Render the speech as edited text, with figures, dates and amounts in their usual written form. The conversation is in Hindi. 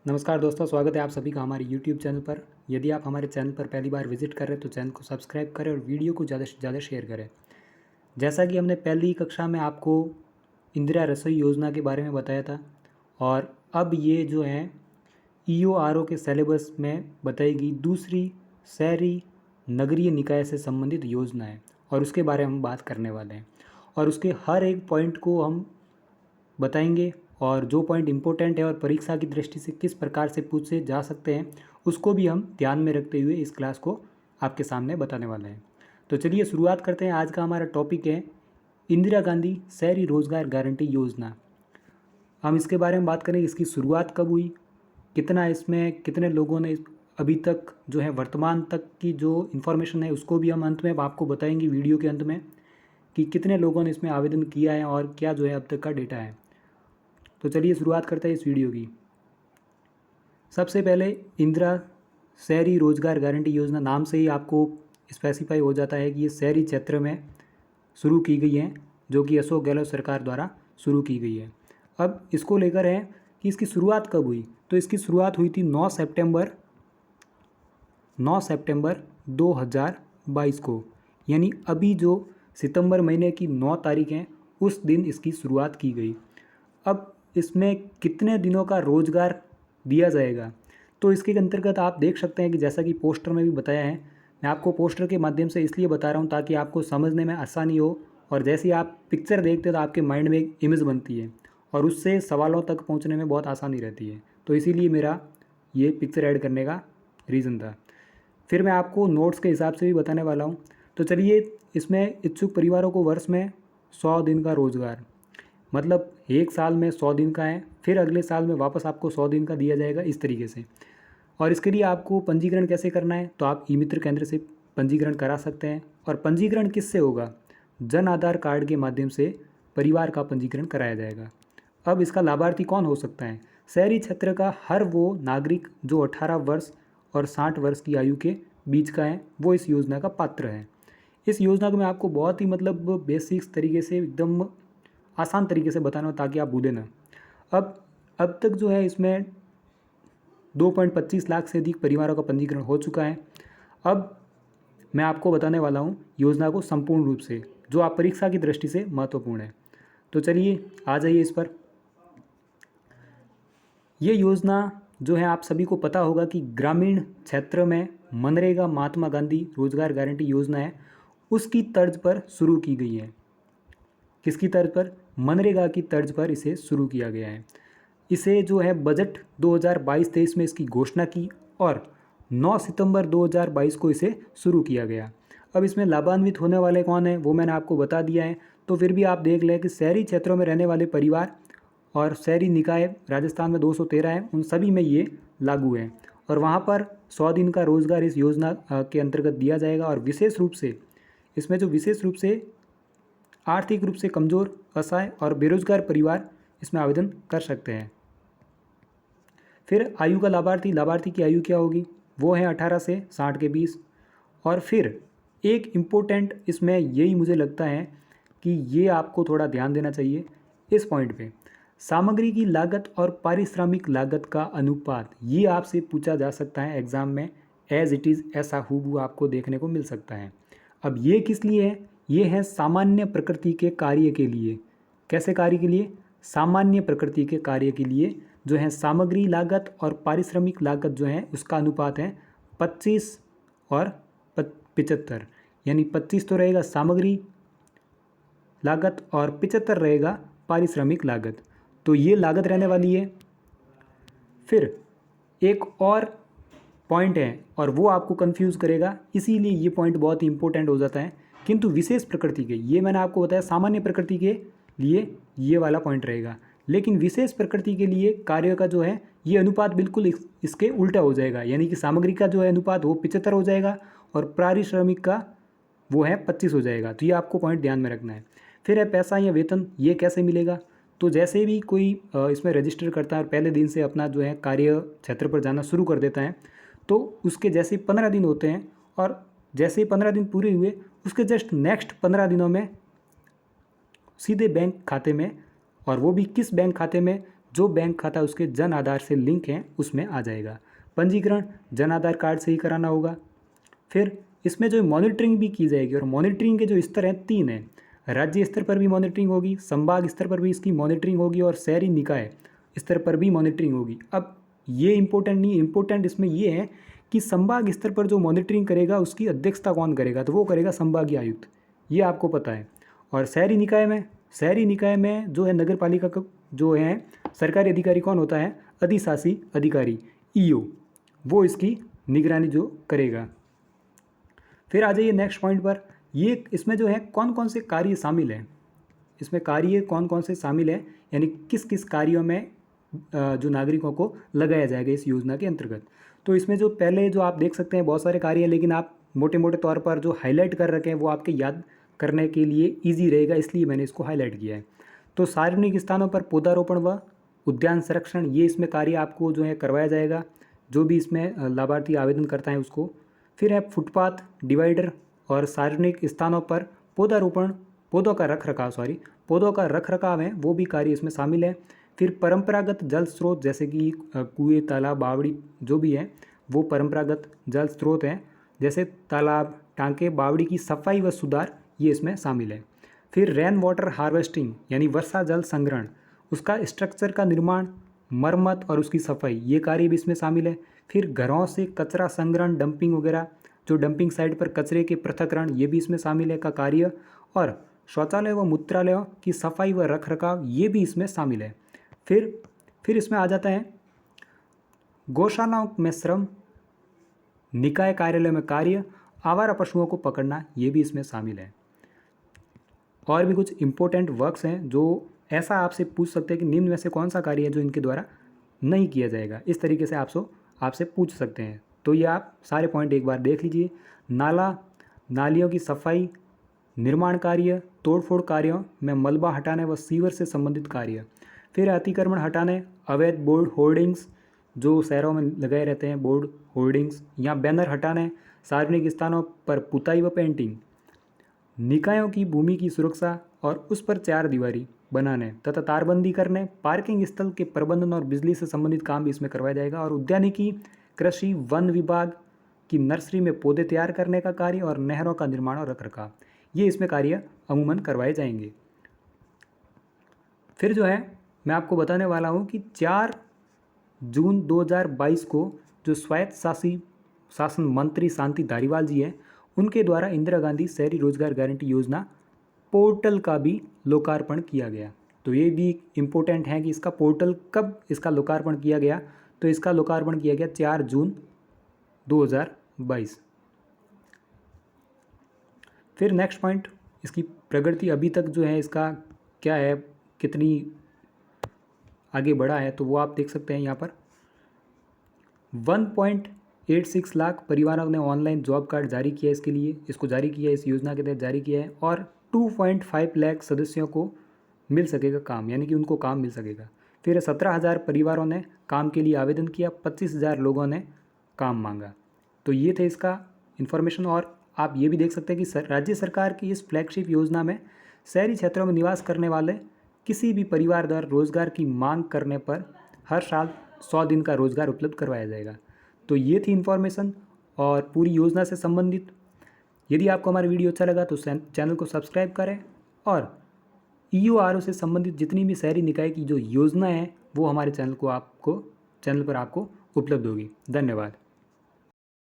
नमस्कार दोस्तों, स्वागत है आप सभी का हमारे YouTube चैनल पर। यदि आप हमारे चैनल पर पहली बार विजिट कर रहे हैं तो चैनल को सब्सक्राइब करें और वीडियो को ज़्यादा से ज़्यादा शेयर करें। जैसा कि हमने पहली कक्षा में आपको इंदिरा रसोई योजना के बारे में बताया था और अब ये जो है EORO के सिलेबस में बताई गई दूसरी शहरी नगरीय निकाय से संबंधित योजना है और उसके बारे में हम बात करने वाले हैं और उसके हर एक पॉइंट को हम बताएंगे और जो पॉइंट इम्पोर्टेंट है और परीक्षा की दृष्टि से किस प्रकार से पूछे जा सकते हैं उसको भी हम ध्यान में रखते हुए इस क्लास को आपके सामने बताने वाले हैं। तो चलिए शुरुआत करते हैं। आज का हमारा टॉपिक है इंदिरा गांधी शहरी रोजगार गारंटी योजना। हम इसके बारे में बात करेंगे, इसकी शुरुआत कब हुई, कितना इसमें कितने लोगों ने अभी तक जो है वर्तमान तक की जो इन्फॉर्मेशन है उसको भी हम अंत में आपको बताएंगे वीडियो के अंत में कि कितने लोगों ने इसमें आवेदन किया है और क्या जो है अब तक का डेटा है। तो चलिए शुरुआत करते हैं इस वीडियो की। सबसे पहले इंदिरा शहरी रोजगार गारंटी योजना नाम से ही आपको स्पेसिफाई हो जाता है कि ये शहरी क्षेत्र में शुरू की गई है, जो कि अशोक गहलोत सरकार द्वारा शुरू की गई है। अब इसको लेकर है कि इसकी शुरुआत कब हुई, तो इसकी शुरुआत हुई थी 9 सितंबर 2022 को, यानी अभी जो सितंबर महीने की 9 तारीख है उस दिन इसकी शुरुआत की गई। अब इसमें कितने दिनों का रोज़गार दिया जाएगा, तो इसके अंतर्गत आप देख सकते हैं कि जैसा कि पोस्टर में भी बताया है, मैं आपको पोस्टर के माध्यम से इसलिए बता रहा हूँ ताकि आपको समझने में आसानी हो और जैसे ही आप पिक्चर देखते हैं तो आपके माइंड में एक इमेज बनती है और उससे सवालों तक पहुँचने में बहुत आसानी रहती है। तो इसीलिए मेरा ये पिक्चर ऐड करने का रीज़न था। फिर मैं आपको नोट्स के हिसाब से भी बताने वाला हूँ। तो चलिए, इसमें इच्छुक परिवारों को वर्ष में 100 दिन का रोज़गार, मतलब एक साल में 100 दिन का है, फिर अगले साल में वापस आपको 100 दिन का दिया जाएगा इस तरीके से। और इसके लिए आपको पंजीकरण कैसे करना है, तो आप ई मित्र केंद्र से पंजीकरण करा सकते हैं। और पंजीकरण किससे होगा? जन आधार कार्ड के माध्यम से परिवार का पंजीकरण कराया जाएगा। अब इसका लाभार्थी कौन हो सकता है? शहरी क्षेत्र का हर वो नागरिक जो 18 वर्ष और 60 वर्ष की आयु के बीच का है, वो इस योजना का पात्र है। इस योजना को मैं आपको बहुत ही बेसिक्स तरीके से एकदम आसान तरीके से बताना हो ताकि आप भूलें ना। अब तक जो है इसमें 2.25 लाख से अधिक परिवारों का पंजीकरण हो चुका है। अब मैं आपको बताने वाला हूँ योजना को संपूर्ण रूप से, जो आप परीक्षा की दृष्टि से महत्वपूर्ण है। तो चलिए आ जाइए इस पर। ये योजना जो है आप सभी को पता होगा कि ग्रामीण क्षेत्र में मनरेगा महात्मा गांधी रोजगार गारंटी योजना है, उसकी तर्ज पर शुरू की गई है। किसकी तर्ज पर? मनरेगा की तर्ज पर इसे शुरू किया गया है। इसे जो है बजट 2022-23 में इसकी घोषणा की और 9 सितंबर 2022 को इसे शुरू किया गया। अब इसमें लाभान्वित होने वाले कौन है वो मैंने आपको बता दिया है, तो फिर भी आप देख लें कि शहरी क्षेत्रों में रहने वाले परिवार और शहरी निकाय राजस्थान में 213 है, उन सभी में ये लागू है और वहाँ पर 100 दिन का रोज़गार इस योजना के अंतर्गत दिया जाएगा। और विशेष रूप से इसमें जो विशेष रूप से आर्थिक रूप से कमज़ोर, असहाय और बेरोजगार परिवार इसमें आवेदन कर सकते हैं। फिर आयु का लाभार्थी की आयु क्या होगी? वो है 18 से 60 के बीच। और फिर एक इम्पोर्टेंट इसमें यही मुझे लगता है कि ये आपको थोड़ा ध्यान देना चाहिए इस पॉइंट पे, सामग्री की लागत और पारिश्रमिक लागत का अनुपात। ये आपसे पूछा जा सकता है एग्ज़ाम में, एज इट इज़ ऐसा हूबहू आपको देखने को मिल सकता है। अब ये किस लिए है? ये है सामान्य प्रकृति के कार्य के लिए। कैसे कार्य के लिए? सामान्य प्रकृति के कार्य के लिए जो है सामग्री लागत और पारिश्रमिक लागत जो है उसका अनुपात है 25 और 75, यानी 25 तो रहेगा सामग्री लागत और 75 रहेगा पारिश्रमिक लागत। तो ये लागत रहने वाली है। फिर एक और पॉइंट है और वो आपको कंफ्यूज करेगा, इसीलिए ये पॉइंट बहुत ही इंपॉर्टेंट हो जाता है। किंतु विशेष प्रकृति के, ये मैंने आपको बताया सामान्य प्रकृति के लिए ये वाला पॉइंट रहेगा, लेकिन विशेष प्रकृति के लिए कार्य का जो है ये अनुपात बिल्कुल इसके उल्टा हो जाएगा, यानी कि सामग्री का जो है अनुपात वो 75 हो जाएगा और पारिश्रमिक का वो है 25 हो जाएगा। तो ये आपको पॉइंट ध्यान में रखना है। फिर है पैसा या वेतन, ये कैसे मिलेगा? तो जैसे भी कोई इसमें रजिस्टर करता है और पहले दिन से अपना जो है कार्य क्षेत्र पर जाना शुरू कर देता है, तो उसके जैसे 15 दिन होते हैं और जैसे ही 15 दिन पूरे हुए उसके जस्ट नेक्स्ट 15 दिनों में सीधे बैंक खाते में, और वो भी किस बैंक खाते में? जो बैंक खाता उसके जन आधार से लिंक हैं उसमें आ जाएगा। पंजीकरण जन आधार कार्ड से ही कराना होगा। फिर इसमें जो मॉनिटरिंग भी की जाएगी, और मॉनिटरिंग के जो स्तर हैं 3 हैं। राज्य स्तर पर भी मॉनिटरिंग होगी, संभाग स्तर पर भी इसकी मॉनिटरिंग होगी, और शहरी निकाय स्तर पर भी मॉनिटरिंग होगी। अब ये इंपॉर्टेंट नहीं, इंपॉर्टेंट इसमें ये है कि संभाग स्तर पर जो मॉनिटरिंग करेगा उसकी अध्यक्षता कौन करेगा, तो वो करेगा संभागीय आयुक्त, ये आपको पता है। और शहरी निकाय में जो है नगर पालिका का जो है सरकारी अधिकारी कौन होता है, अधिशासी अधिकारी ईओ, वो इसकी निगरानी जो करेगा। फिर आ जाइए नेक्स्ट पॉइंट पर, ये इसमें जो है कौन कौन से कार्य शामिल हैं, इसमें कार्य कौन कौन से शामिल हैं, यानी किस किस कार्यों में जो नागरिकों को लगाया जाएगा इस योजना के अंतर्गत। तो इसमें जो पहले जो आप देख सकते हैं बहुत सारे कार्य हैं, लेकिन आप मोटे मोटे तौर पर जो हाईलाइट कर रखे हैं वो आपके याद करने के लिए ईजी रहेगा, इसलिए मैंने इसको हाईलाइट किया है। तो सार्वजनिक स्थानों पर पौधारोपण व उद्यान संरक्षण, ये इसमें कार्य आपको जो है करवाया जाएगा, जो भी इसमें लाभार्थी आवेदन करता है उसको। फिर है फुटपाथ, डिवाइडर और सार्वजनिक स्थानों पर पौधों का रख रखाव है, वो भी कार्य इसमें शामिल है। फिर परंपरागत जल स्रोत जैसे कि कुएं, तालाब, बावड़ी जो भी है वो परंपरागत जल स्रोत हैं, जैसे तालाब, टांके, बावड़ी की सफाई व सुधार, ये इसमें शामिल है। फिर रेन वाटर हार्वेस्टिंग यानी वर्षा जल संग्रहण, उसका स्ट्रक्चर का निर्माण, मरम्मत और उसकी सफाई, ये कार्य भी इसमें शामिल है। फिर घरों से कचरा संग्रहण, डंपिंग वगैरह, जो डंपिंग साइट पर कचरे के पृथक्करण, ये भी इसमें शामिल है का कार्य। और शौचालय व मूत्रालयों की सफाई व रख रखाव, ये भी इसमें शामिल है। फिर इसमें आ जाता है गौशालाओं में श्रम, निकाय कार्यालय में कार्य, आवारा पशुओं को पकड़ना, ये भी इसमें शामिल है। और भी कुछ इंपॉर्टेंट वर्क्स हैं जो ऐसा आपसे पूछ सकते हैं कि निम्न में से कौन सा कार्य है जो इनके द्वारा नहीं किया जाएगा, इस तरीके से आपसे पूछ सकते हैं। तो ये आप सारे पॉइंट एक बार देख लीजिए। नालियों की सफाई, निर्माण कार्य, तोड़फोड़ कार्यों में मलबा हटाने व सीवर से संबंधित कार्य। फिर अतिक्रमण हटाने, अवैध बोर्ड होर्डिंग्स जो शहरों में लगाए रहते हैं, बोर्ड होर्डिंग्स या बैनर हटाने, सार्वजनिक स्थानों पर पुताई व पेंटिंग, निकायों की भूमि की सुरक्षा और उस पर चार दीवारी बनाने तथा तारबंदी करने, पार्किंग स्थल के प्रबंधन और बिजली से संबंधित काम भी इसमें करवाया जाएगा। और उद्यानिकी, कृषि, वन विभाग की नर्सरी में पौधे तैयार करने का कार्य और नहरों का निर्माण और रखरखाव, ये इसमें कार्य अमूमन करवाए जाएंगे। फिर जो है मैं आपको बताने वाला हूँ कि 4 जून 2022 को जो स्वायत्त शासन मंत्री शांति धारीवाल जी हैं, उनके द्वारा इंदिरा गांधी शहरी रोजगार गारंटी योजना पोर्टल का भी लोकार्पण किया गया। तो ये भी इम्पोर्टेंट है कि इसका पोर्टल कब इसका लोकार्पण किया गया, तो इसका लोकार्पण किया गया 4 जून 2022। फिर नेक्स्ट पॉइंट, इसकी प्रगति अभी तक जो है इसका क्या है, कितनी आगे बढ़ा है, तो वो आप देख सकते हैं यहाँ पर। 1.86 लाख परिवारों ने ऑनलाइन जॉब कार्ड जारी किया, इसको जारी किया, इस योजना के तहत जारी किया है। और 2.5 लाख सदस्यों को मिल सकेगा काम, यानी कि उनको काम मिल सकेगा। फिर 17,000 परिवारों ने काम के लिए आवेदन किया, 25,000 लोगों ने काम मांगा। तो ये थे इसका इन्फॉर्मेशन। और आप ये भी देख सकते हैं कि राज्य सरकार की इस फ्लैगशिप योजना में शहरी क्षेत्रों में निवास करने वाले किसी भी परिवार द्वारा रोजगार की मांग करने पर हर साल 100 दिन का रोजगार उपलब्ध करवाया जाएगा। तो ये थी इन्फॉर्मेशन और पूरी योजना से संबंधित। यदि आपको हमारा वीडियो अच्छा लगा तो चैनल को सब्सक्राइब करें, और EORO से संबंधित जितनी भी शहरी निकाय की जो योजना है वो हमारे चैनल पर आपको उपलब्ध होगी। धन्यवाद।